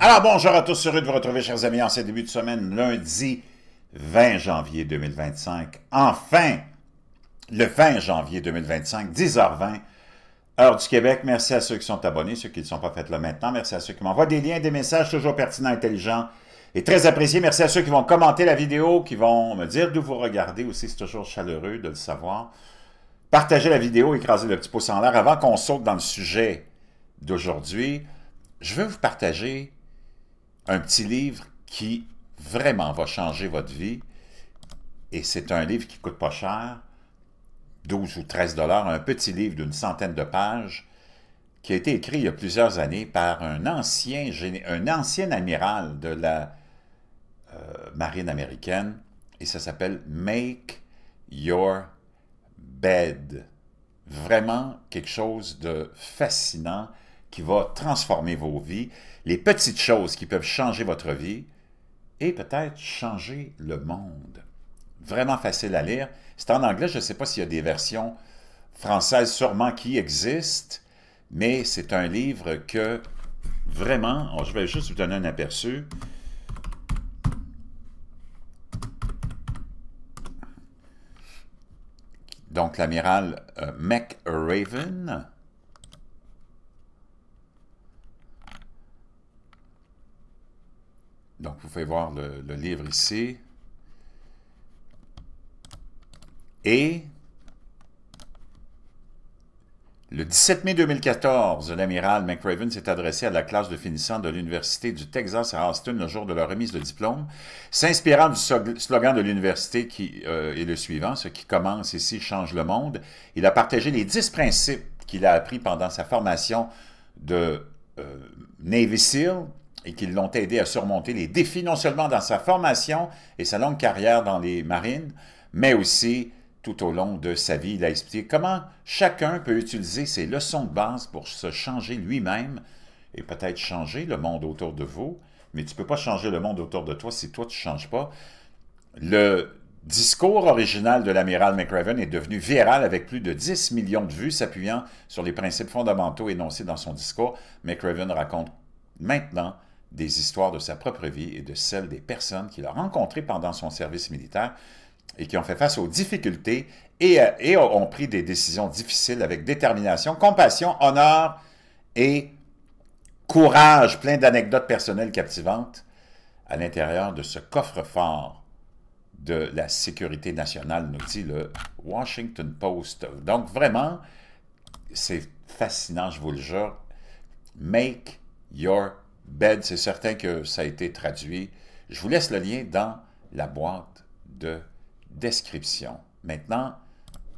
Alors bonjour à tous, heureux de vous retrouver chers amis en ce début de semaine, lundi 20 janvier 2025. Enfin, le 20 janvier 2025, 10h20, heure du Québec. Merci à ceux qui sont abonnés, ceux qui ne sont pas faits là maintenant. Merci à ceux qui m'envoient des liens, des messages toujours pertinents, intelligents et très appréciés. Merci à ceux qui vont commenter la vidéo, qui vont me dire d'où vous regardez aussi, c'est toujours chaleureux de le savoir. Partagez la vidéo, écrasez le petit pouce en l'air. Avant qu'on saute dans le sujet d'aujourd'hui, je veux vous partager un petit livre qui vraiment va changer votre vie. Et c'est un livre qui ne coûte pas cher, 12 ou 13 $, un petit livre d'une centaine de pages, qui a été écrit il y a plusieurs années par un ancien amiral de la marine américaine, et ça s'appelle « Make Your Bed ». Vraiment quelque chose de fascinant qui va transformer vos vies, les petites choses qui peuvent changer votre vie et peut-être changer le monde. Vraiment facile à lire. C'est en anglais, je ne sais pas s'il y a des versions françaises sûrement qui existent, mais c'est un livre que vraiment, je vais juste vous donner un aperçu. Donc l'amiral McRaven. Donc, vous pouvez voir le livre ici. Et le 17 mai 2014, l'amiral McRaven s'est adressé à la classe de finissants de l'Université du Texas à Austin le jour de leur remise de diplôme, s'inspirant du slogan de l'université qui est le suivant: « Ce qui commence ici change le monde ». Il a partagé les 10 principes qu'il a appris pendant sa formation de Navy SEAL, et qui l'ont aidé à surmonter les défis non seulement dans sa formation et sa longue carrière dans les marines, mais aussi tout au long de sa vie. Il a expliqué comment chacun peut utiliser ses leçons de base pour se changer lui-même et peut-être changer le monde autour de vous, mais tu ne peux pas changer le monde autour de toi si toi tu ne changes pas. Le discours original de l'amiral McRaven est devenu viral avec plus de 10 millions de vues s'appuyant sur les principes fondamentaux énoncés dans son discours. McRaven raconte maintenant des histoires de sa propre vie et de celles des personnes qu'il a rencontrées pendant son service militaire et qui ont fait face aux difficultés et ont pris des décisions difficiles avec détermination, compassion, honneur et courage, plein d'anecdotes personnelles captivantes à l'intérieur de ce coffre-fort de la sécurité nationale, nous dit le Washington Post. Donc vraiment, c'est fascinant, je vous le jure. Make your bed, c'est certain que ça a été traduit. Je vous laisse le lien dans la boîte de description. Maintenant,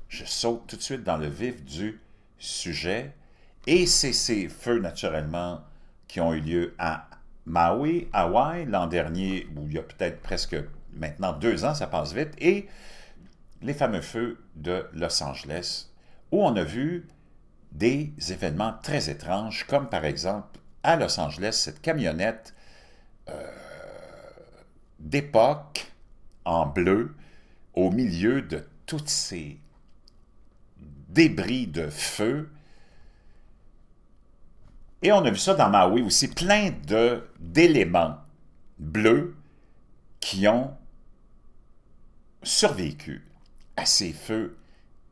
je saute tout de suite dans le vif du sujet. Et c'est ces feux, naturellement, qui ont eu lieu à Maui, Hawaï, l'an dernier, où il y a peut-être presque maintenant 2 ans, ça passe vite, et les fameux feux de Los Angeles, où on a vu des événements très étranges, comme par exemple à Los Angeles, cette camionnette d'époque en bleu au milieu de tous ces débris de feu. Et on a vu ça dans Maui aussi, plein d'éléments bleus qui ont survécu à ces feux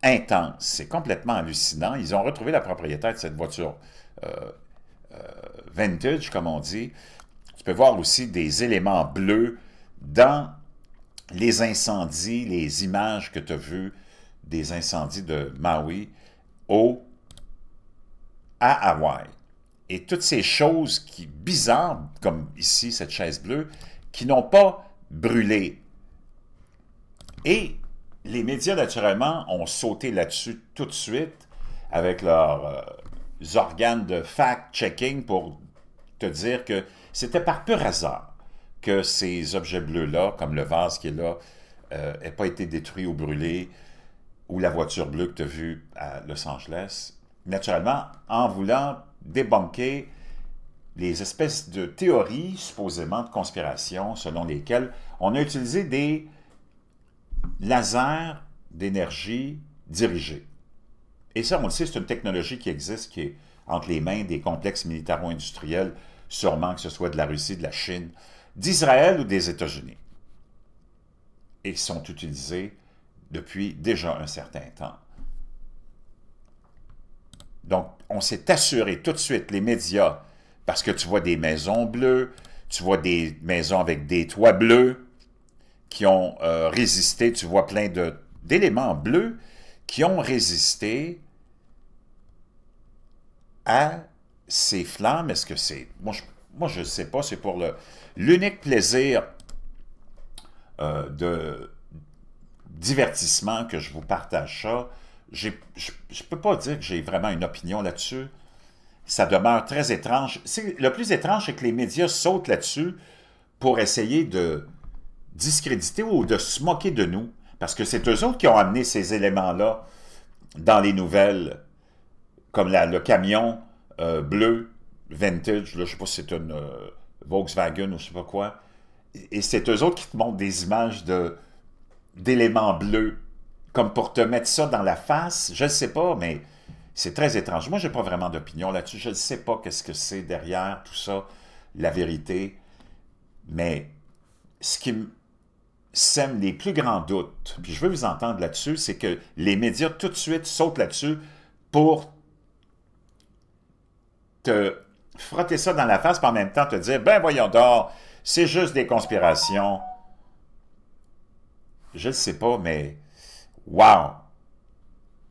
intenses. C'est complètement hallucinant. Ils ont retrouvé la propriétaire de cette voiture vintage, comme on dit. Tu peux voir aussi des éléments bleus dans les incendies, les images que tu as vues des incendies de Maui à Hawaï. Et toutes ces choses bizarres, comme ici, cette chaise bleue, qui n'ont pas brûlé. Et les médias, naturellement, ont sauté là-dessus tout de suite avec leurs organes de fact-checking pour te dire que c'était par pur hasard que ces objets bleus-là, comme le vase qui est là, n'aient pas été détruits ou brûlés, ou la voiture bleue que tu as vue à Los Angeles. Naturellement, en voulant débunker les espèces de théories, supposément de conspiration, selon lesquelles on a utilisé des lasers d'énergie dirigée. Et ça, on le sait, c'est une technologie qui existe, qui est entre les mains des complexes militaro-industriels sûrement que ce soit de la Russie, de la Chine, d'Israël ou des États-Unis. Et sont utilisés depuis déjà un certain temps. Donc, on s'est assuré tout de suite, les médias, parce que tu vois des maisons bleues, tu vois des maisons avec des toits bleus qui ont résisté, tu vois plein d'éléments bleus qui ont résisté à ces flammes. Est-ce que c'est... Moi, je ne sais pas, c'est pour l'unique plaisir de divertissement que je vous partage ça. Je ne peux pas dire que j'ai vraiment une opinion là-dessus. Ça demeure très étrange. Le plus étrange, c'est que les médias sautent là-dessus pour essayer de discréditer ou de se moquer de nous. Parce que c'est eux autres qui ont amené ces éléments-là dans les nouvelles, comme le camion bleu vintage, là, je ne sais pas si c'est une Volkswagen ou je ne sais pas quoi. Et c'est eux autres qui te montrent des images d'éléments bleus, comme pour te mettre ça dans la face. Je ne sais pas, mais c'est très étrange. Moi, je n'ai pas vraiment d'opinion là-dessus. Je ne sais pas qu'est-ce que c'est derrière tout ça, la vérité. Mais ce qui me sème les plus grands doutes, puis je veux vous entendre là-dessus, c'est que les médias tout de suite sautent là-dessus pour te frotter ça dans la face, puis en même temps te dire, ben voyons donc, c'est juste des conspirations. Je ne sais pas, mais wow!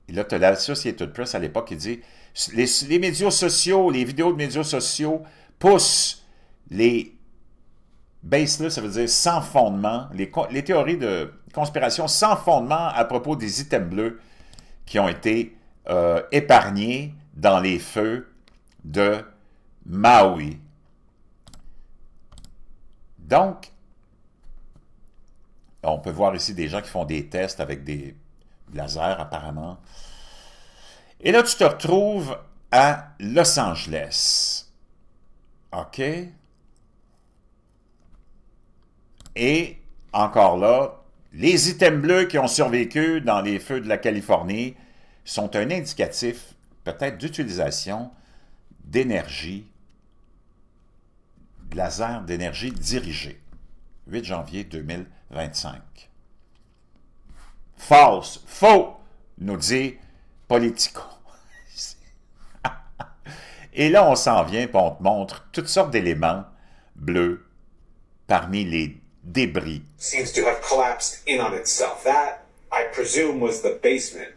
Et là, tu as l'Associated Press à l'époque qui dit, les médias sociaux, les vidéos de médias sociaux poussent les baseless, ça veut dire sans fondement, les théories de conspiration sans fondement à propos des items bleus qui ont été épargnés dans les feux de Maui. Donc, on peut voir ici des gens qui font des tests avec des lasers apparemment. Et là, tu te retrouves à Los Angeles. OK? Et, encore là, les items bleus qui ont survécu dans les feux de la Californie sont un indicatif, peut-être, d'utilisation d'énergie, laser d'énergie dirigée. 8 janvier 2025. False, faux, nous dit Politico. Et là, on s'en vient et on te montre toutes sortes d'éléments bleus parmi les débris. Seems to have collapsed in on itself. That, I presume, was the basement.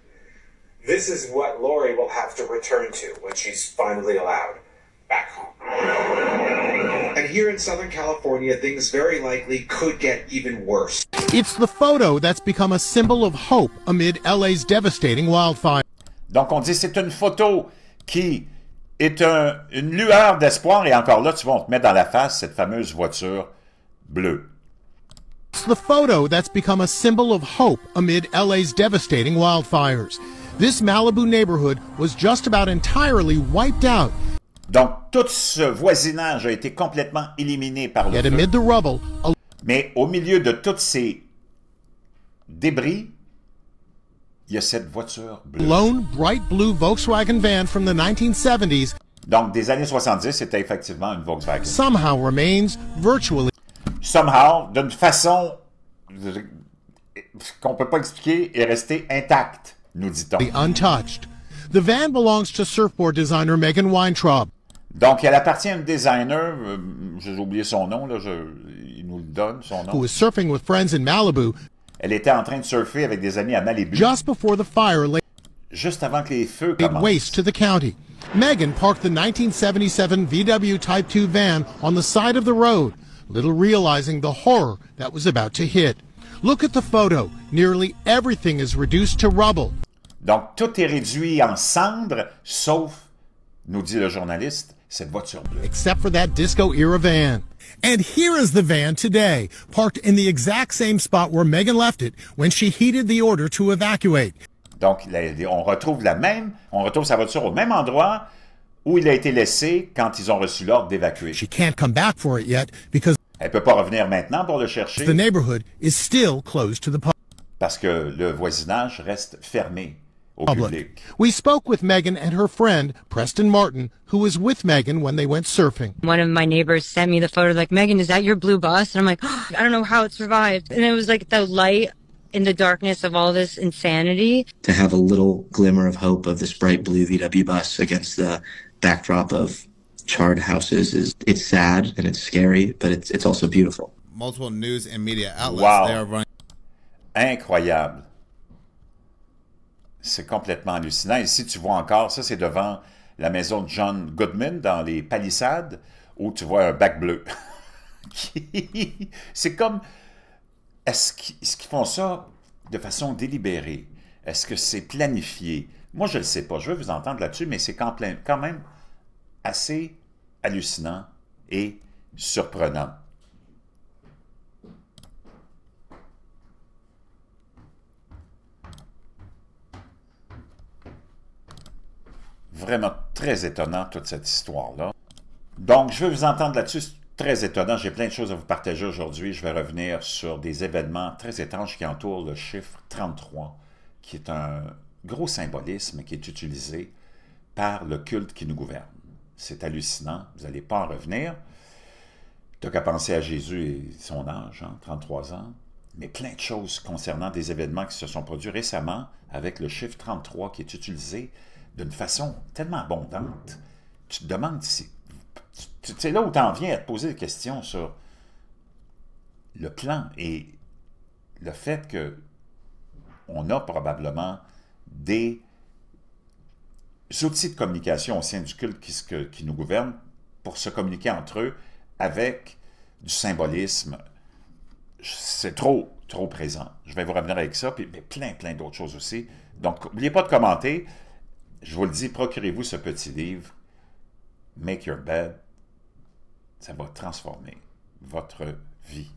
This is what Lori will have to return to when she's finally allowed back home. And here in Southern California, things very likely could get even worse. It's the photo that's become a symbol of hope amid LA's devastating wildfire. Donc, on dit c'est une photo qui est une lueur d'espoir. Et encore là, tu vas te mettre dans la face cette fameuse voiture bleue. It's the photo that's become a symbol of hope amid LA's devastating wildfires. This Malibu neighborhood was just about entirely wiped out. Donc, tout ce voisinage a été complètement éliminé par le Yet feu. amid the rubble, Mais au milieu de tous ces débris, il y a cette voiture a bleue. lone bright blue Volkswagen van from the 1970s Donc, des années 70, c'était effectivement une Volkswagen. somehow remains virtually Somehow, d'une façon qu'on ne peut pas expliquer, est restée intacte, nous dit-on. untouched. The van belongs to surfboard designer Megan Weintraub. Donc, elle appartient à un designer, j'ai oublié son nom, là, il nous le donne, son Who nom. was surfing with friends in Malibu Elle était en train de surfer avec des amis à Malibu, just before the fire laid juste avant que les feux waste commencent. to the county. Megan parked the 1977 VW Type 2 van on the side of the road, little realizing the horror that was about to hit. Look at the photo. Nearly everything is reduced to rubble. Donc, tout est réduit en cendres, sauf, nous dit le journaliste, cette voiture bleue. Except for that disco-era van. And here is the van today, parked in the exact same spot where Megan left it when she heeded the order to evacuate. Donc, on retrouve sa voiture au même endroit où il a été laissé quand ils ont reçu l'ordre d'évacuer. She can't come back for it yet because Elle ne peut pas revenir maintenant pour le chercher the neighborhood is still closed to the public. parce que le voisinage reste fermé au public. We spoke with Meghan and her friend, Preston Martin, who was with Meghan when they went surfing. One of my neighbors sent me the photo, like, Meghan, is that your blue bus? And I'm like, oh, I don't know how it survived. And it was like the light in the darkness of all this insanity. To have a little glimmer of hope of this bright blue VW bus against the backdrop of charred houses it's sad and it's scary, but it's also beautiful. Multiple news and media outlets, Wow. they are running. Incroyable. C'est complètement hallucinant. Ici, tu vois encore, ça c'est devant la maison de John Goodman dans les Palissades, où tu vois un bac bleu. C'est comme... Est-ce qu'ils font ça de façon délibérée? Est-ce que c'est planifié? Moi, je ne le sais pas. Je veux vous entendre là-dessus, mais c'est quand même assez hallucinant et surprenant. Vraiment très étonnant, toute cette histoire-là. Donc, je veux vous entendre là-dessus. C'est très étonnant. J'ai plein de choses à vous partager aujourd'hui. Je vais revenir sur des événements très étranges qui entourent le chiffre 33, qui est un gros symbolisme qui est utilisé par le culte qui nous gouverne. C'est hallucinant. Vous n'allez pas en revenir. Tu n'as qu'à penser à Jésus et son âge, 33 ans. Mais plein de choses concernant des événements qui se sont produits récemment avec le chiffre 33 qui est utilisé d'une façon tellement abondante. Tu te demandes si... C'est là où tu en viens à te poser des questions sur le plan et le fait qu'on a probablement des outils de communication au sein du culte qui nous gouverne pour se communiquer entre eux avec du symbolisme. C'est trop présent. Je vais vous revenir avec ça, puis plein d'autres choses aussi. Donc, n'oubliez pas de commenter. Je vous le dis, procurez-vous ce petit livre, Make Your Bed. Ça va transformer votre vie.